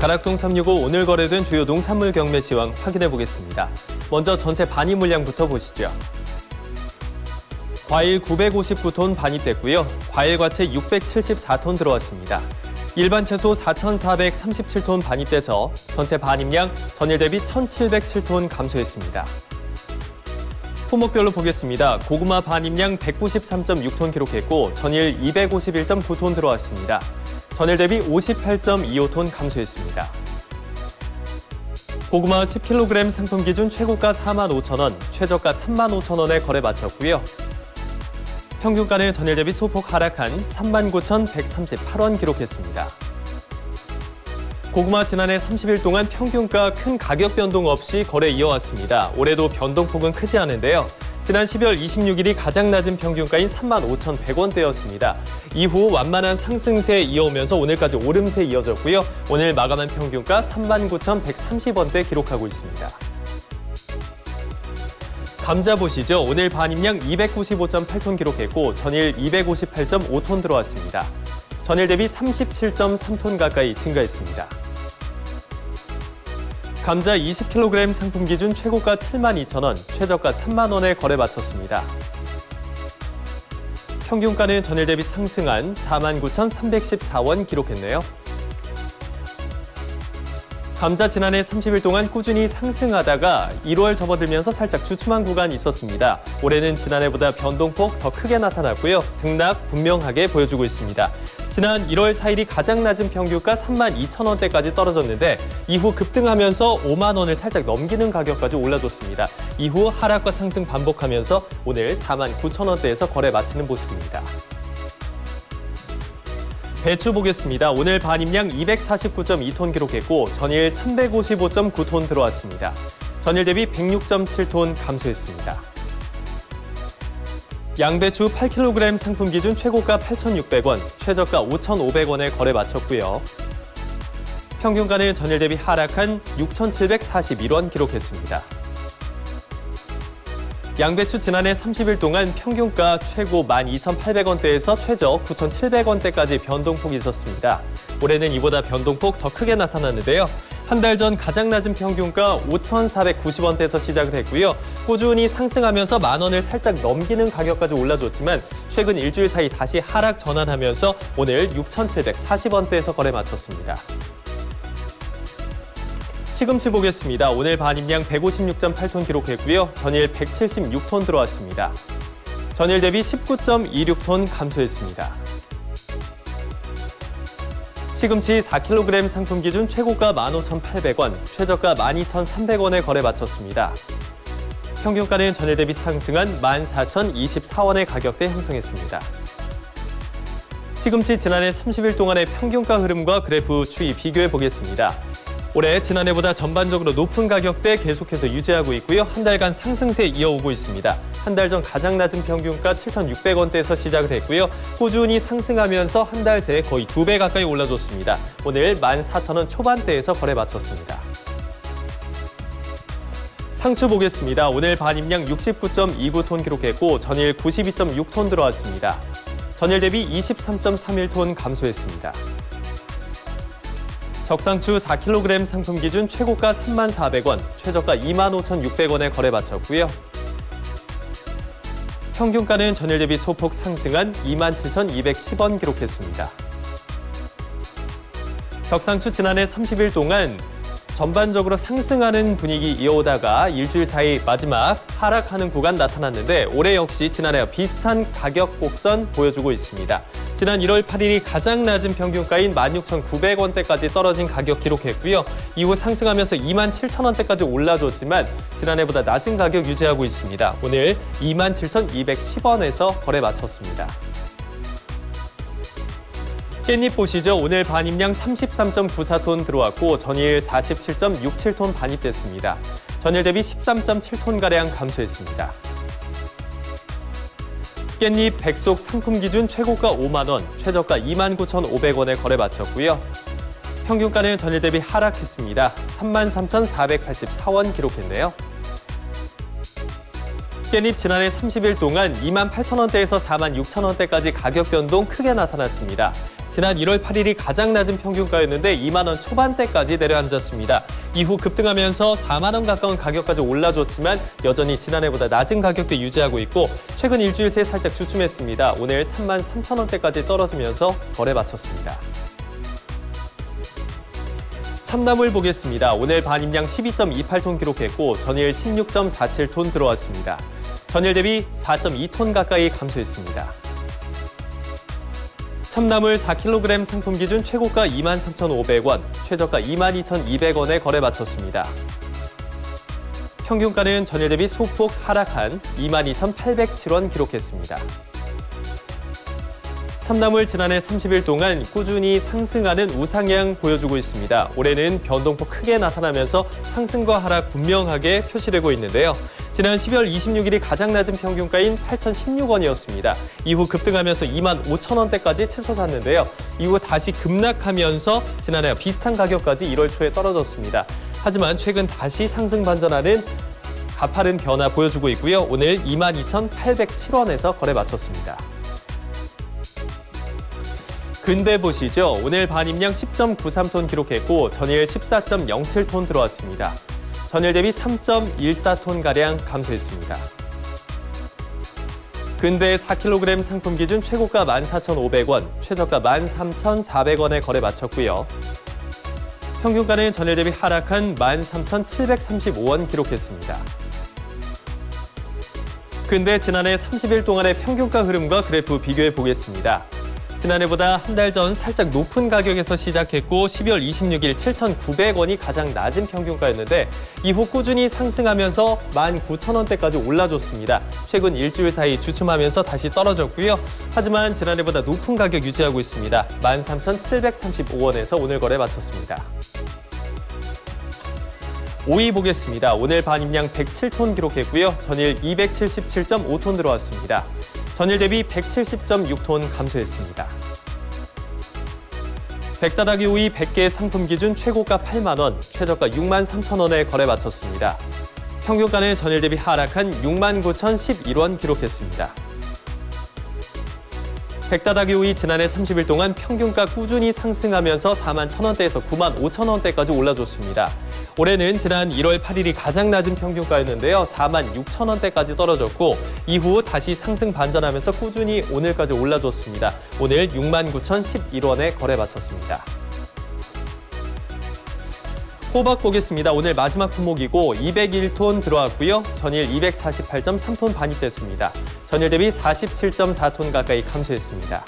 가락동 365 오늘 거래된 주요 농산물 경매 시황 확인해 보겠습니다. 먼저 전체 반입 물량부터 보시죠. 과일 959톤 반입됐고요. 과일 과채 674톤 들어왔습니다. 일반 채소 4,437톤 반입돼서 전체 반입량 전일 대비 1,707톤 감소했습니다. 품목별로 보겠습니다. 고구마 반입량 193.6톤 기록했고 전일 251.9톤 들어왔습니다. 전일 대비 58.25톤 감소했습니다. 고구마 10kg 상품 기준 최고가 45,000원, 최저가 35,000원에 거래 마쳤고요. 평균가는 전일 대비 소폭 하락한 39,138원 기록했습니다. 고구마 지난해 30일 동안 평균가 큰 가격 변동 없이 거래 이어왔습니다. 올해도 변동폭은 크지 않은데요. 지난 12월 26일이 가장 낮은 평균가인 35,100원대였습니다. 이후 완만한 상승세 이어오면서 오늘까지 오름세 이어졌고요. 오늘 마감한 평균가 39,130원대 기록하고 있습니다. 감자 보시죠. 오늘 반입량 295.8톤 기록했고 전일 258.5톤 들어왔습니다. 전일 대비 37.3톤 가까이 증가했습니다. 감자 20kg 상품 기준 최고가 72,000원, 최저가 3만 원에 거래 마쳤습니다. 평균가는 전일 대비 상승한 49,314원 기록했네요. 감자 지난해 30일 동안 꾸준히 상승하다가 1월 접어들면서 살짝 주춤한 구간이 있었습니다. 올해는 지난해보다 변동폭 더 크게 나타났고요. 등락 분명하게 보여주고 있습니다. 지난 1월 4일이 가장 낮은 평균가 32,000원대까지 떨어졌는데 이후 급등하면서 5만 원을 살짝 넘기는 가격까지 올라줬습니다. 이후 하락과 상승 반복하면서 오늘 49,000원대에서 거래 마치는 모습입니다. 배추 보겠습니다. 오늘 반입량 249.2톤 기록했고 전일 355.9톤 들어왔습니다. 전일 대비 106.7톤 감소했습니다. 양배추 8kg 상품 기준 최고가 8,600원, 최저가 5,500원에 거래 마쳤고요. 평균가는 전일 대비 하락한 6,741원 기록했습니다. 양배추 지난해 30일 동안 평균가 최고 12,800원대에서 최저 9,700원대까지 변동폭이 있었습니다. 올해는 이보다 변동폭 더 크게 나타났는데요. 한 달 전 가장 낮은 평균가 5,490원대에서 시작을 했고요. 꾸준히 상승하면서 만 원을 살짝 넘기는 가격까지 올라줬지만 최근 일주일 사이 다시 하락 전환하면서 오늘 6,740원대에서 거래 마쳤습니다. 시금치 보겠습니다. 오늘 반입량 156.8톤 기록했고요. 전일 176톤 들어왔습니다. 전일 대비 19.26톤 감소했습니다. 시금치 4kg 상품 기준 최고가 15,800원, 최저가 12,300원에 거래 마쳤습니다. 평균가는 전일 대비 상승한 14,024원의 가격대 형성했습니다. 시금치 지난해 30일 동안의 평균가 흐름과 그래프 추이 비교해 보겠습니다. 올해 지난해보다 전반적으로 높은 가격대 계속해서 유지하고 있고요. 한 달간 상승세 이어오고 있습니다. 한 달 전 가장 낮은 평균가 7,600원대에서 시작을 했고요. 꾸준히 상승하면서 한 달 새에 거의 2배 가까이 올라줬습니다. 오늘 14,000원 초반대에서 거래 마쳤습니다. 상추 보겠습니다. 오늘 반입량 69.29톤 기록했고 전일 92.6톤 들어왔습니다. 전일 대비 23.31톤 감소했습니다. 적상추 4kg 상품 기준 최고가 34,000원, 최저가 25,600원에 거래 마쳤고요. 평균가는 전일 대비 소폭 상승한 27,210원 기록했습니다. 적상추 지난해 30일 동안 전반적으로 상승하는 분위기 이어오다가 일주일 사이 마지막 하락하는 구간 나타났는데 올해 역시 지난해와 비슷한 가격 곡선 보여주고 있습니다. 지난 1월 8일이 가장 낮은 평균가인 16,900원대까지 떨어진 가격 기록했고요. 이후 상승하면서 27,000원대까지 올라줬지만 지난해보다 낮은 가격 유지하고 있습니다. 오늘 27,210원에서 거래 마쳤습니다. 깻잎 보시죠. 오늘 반입량 33.94톤 들어왔고 전일 47.67톤 반입됐습니다. 전일 대비 13.7톤가량 감소했습니다. 깻잎 백속 상품 기준 최고가 5만 원, 최저가 29,500원에 거래 마쳤고요. 평균가는 전일 대비 하락했습니다. 33,484원 기록했네요. 깻잎 지난해 30일 동안 28,000원대에서 46,000원대까지 가격 변동 크게 나타났습니다. 지난 1월 8일이 가장 낮은 평균가였는데 2만 원 초반대까지 내려앉았습니다. 이후 급등하면서 4만 원 가까운 가격까지 올라줬지만 여전히 지난해보다 낮은 가격대 유지하고 있고 최근 일주일 새 살짝 주춤했습니다. 오늘 3만 3천 원대까지 떨어지면서 거래 마쳤습니다. 참나물 보겠습니다. 오늘 반입량 12.28톤 기록했고 전일 16.47톤 들어왔습니다. 전일 대비 4.2톤 가까이 감소했습니다. 참나물 4kg 상품 기준 최고가 23,500원, 최저가 22,200원에 거래 마쳤습니다. 평균가는 전일 대비 소폭 하락한 22,807원 기록했습니다. 참나물 지난해 30일 동안 꾸준히 상승하는 우상향 보여주고 있습니다. 올해는 변동폭 크게 나타나면서 상승과 하락 분명하게 표시되고 있는데요. 지난 12월 26일이 가장 낮은 평균가인 8,016원이었습니다. 이후 급등하면서 2만 5천 원대까지 치솟았는데요. 이후 다시 급락하면서 지난해와 비슷한 가격까지 1월 초에 떨어졌습니다. 하지만 최근 다시 상승 반전하는 가파른 변화 보여주고 있고요. 오늘 22,807원에서 거래 마쳤습니다. 근대 보시죠. 오늘 반입량 10.93톤 기록했고 전일 14.07톤 들어왔습니다. 전일 대비 3.14톤가량 감소했습니다. 근대 4kg 상품 기준 최고가 14,500원, 최저가 13,400원에 거래 마쳤고요. 평균가는 전일 대비 하락한 13,735원 기록했습니다. 근대 지난해 30일 동안의 평균가 흐름과 그래프 비교해 보겠습니다. 지난해보다 한 달 전 살짝 높은 가격에서 시작했고 12월 26일 7,900원이 가장 낮은 평균가였는데 이후 꾸준히 상승하면서 19,000원대까지 올라줬습니다. 최근 일주일 사이 주춤하면서 다시 떨어졌고요. 하지만 지난해보다 높은 가격 유지하고 있습니다. 13,735원에서 오늘 거래 마쳤습니다. 오이 보겠습니다. 오늘 반입량 107톤 기록했고요. 전일 277.5톤 들어왔습니다. 전일 대비 170.6톤 감소했습니다. 백다라기 오이 100개 상품 기준 최고가 8만 원, 최저가 6만 3천 원에 거래 마쳤습니다. 평균가는 전일 대비 하락한 6만 9,011원 기록했습니다. 백다라기 오이 지난해 30일 동안 평균가 꾸준히 상승하면서 4만 1,000원대에서 9만 5천 원대까지 올라줬습니다. 올해는 지난 1월 8일이 가장 낮은 평균가였는데요. 4만 6천 원대까지 떨어졌고 이후 다시 상승 반전하면서 꾸준히 오늘까지 올라줬습니다. 오늘 6만 9,011원에 거래 마쳤습니다. 호박 보겠습니다. 오늘 마지막 품목이고 201톤 들어왔고요. 전일 248.3톤 반입됐습니다. 전일 대비 47.4톤 가까이 감소했습니다.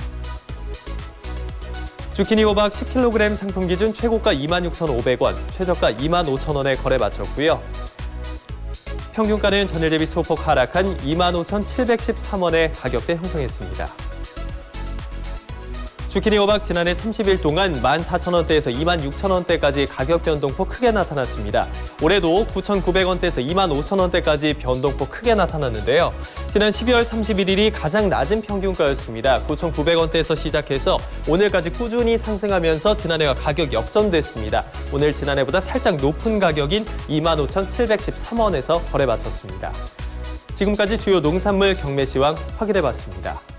주키니 호박 10kg 상품 기준 최고가 26,500원, 최저가 25,000원에 거래 마쳤고요. 평균가는 전일 대비 소폭 하락한 25,713원에 가격대 형성했습니다. 주키니 호박 지난해 30일 동안 14,000원대에서 26,000원대까지 가격 변동폭 크게 나타났습니다. 올해도 9,900원대에서 25,000원대까지 변동폭 크게 나타났는데요. 지난 12월 31일이 가장 낮은 평균가였습니다. 9,900원대에서 시작해서 오늘까지 꾸준히 상승하면서 지난해와 가격 역전됐습니다. 오늘 지난해보다 살짝 높은 가격인 25,713원에서 거래 마쳤습니다. 지금까지 주요 농산물 경매 시황 확인해봤습니다.